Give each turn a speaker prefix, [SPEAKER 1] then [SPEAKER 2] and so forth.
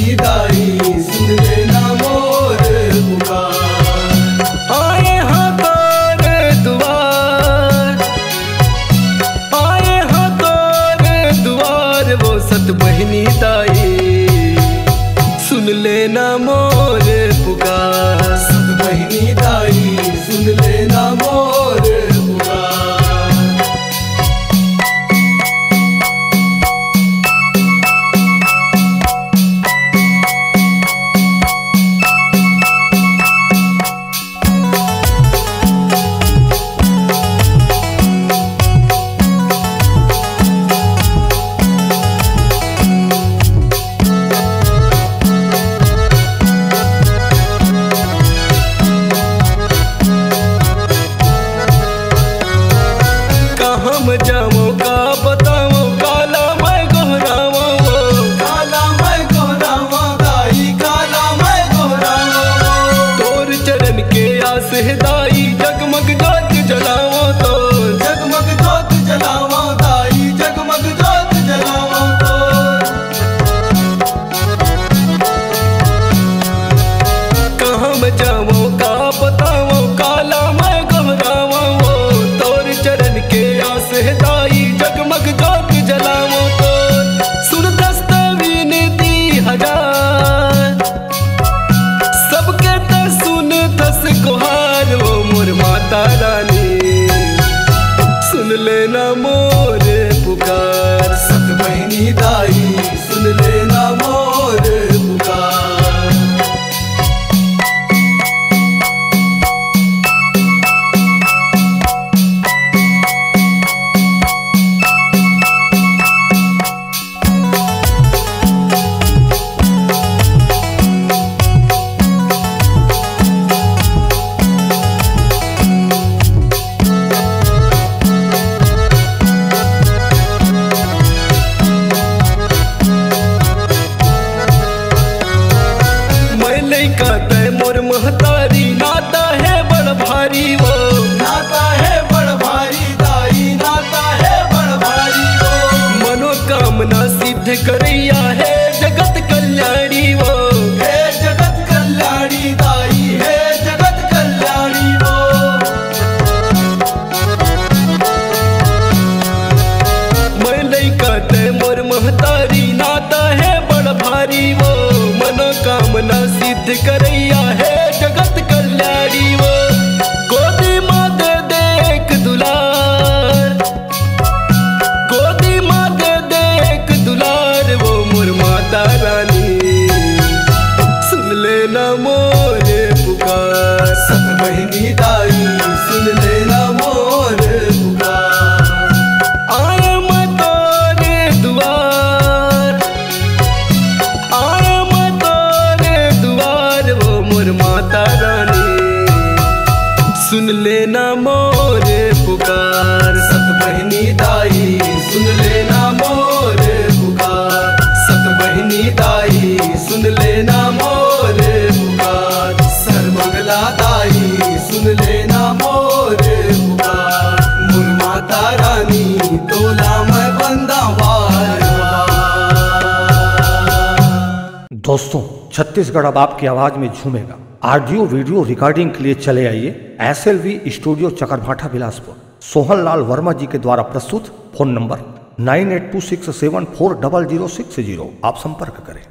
[SPEAKER 1] बहनी दाई सुन लेना मोर पुकार।
[SPEAKER 2] आए हाँ तोरे दुआर, आए हाँ तोरे दुआर, वो सत बहनी दाई सुन लेना मोर पुकार।
[SPEAKER 1] सत बहनी दाई सुन लेना मोर पुकार।
[SPEAKER 2] हम जामो का बताओ काला मैं गोहरावा,
[SPEAKER 1] काला मैं गोहरावा दाई काला मैं गोहरावा।
[SPEAKER 2] तोर चरण के आस है दाई जगमग जोत जलाओ तो,
[SPEAKER 1] जगमग जोत जलावा दाई जगमग जोत जलावा तो।
[SPEAKER 2] कहाँ मैं जामो का बताओ काला मैं गोहरावा, तोर चरण के आस है दाई जगमग जोत जलाओ तो। सुन दस्तवीन दी हजार, सबके तो सुन दस गुहार, वो मोर माता रानी सुन लेना मोर पुकार।
[SPEAKER 1] सत बहनी दाई सुन लेना मोर पुकार।
[SPEAKER 2] कहते मोर महतारी नाता है बड़ भारी, वो
[SPEAKER 1] नाता है बड़ भारी दाई नाता है बड़ भारी वो।
[SPEAKER 2] मनोकामना सिद्ध करैया है जगत कल्याणी, वो
[SPEAKER 1] है जगत कल्याणी दाई है जगत कल्याणी वो।
[SPEAKER 2] मैं कहते मोर महतारी नाता है बड़ भारी, वो मनोकामना सिद्ध करैया है जगत कल्याणी वो। गोदी माँ दे दे एक दुलार, गोदी माँ दे दे एक दुलार, वो मोर माता रानी सुन लेना मोर पुकार।
[SPEAKER 1] सत बहनी दाई सुन लेना मोर पुकार।
[SPEAKER 2] आए मैं तोरे दुआर, आए मैं तोरे दुआर, वो मोर माता रानी सुन लेना मोर पुकार।
[SPEAKER 1] सत बहनी दाई सुन लेना मोर पुकार। सत बहनी दाई सुन लेना मोर पुकार। सर्वमंगला दाई सुन लेना मोर पुकार। मोर माता रानी तोला मैं बंदा वार वार।
[SPEAKER 3] दोस्तों, छत्तीसगढ़ अब आपकी आवाज में झूमेगा। ऑडियो वीडियो रिकॉर्डिंग के लिए चले आइए SLV स्टूडियो चकरभाठा बिलासपुर। सोहन लाल वर्मा जी के द्वारा प्रस्तुत। Phone number 9826740060। आप संपर्क करें।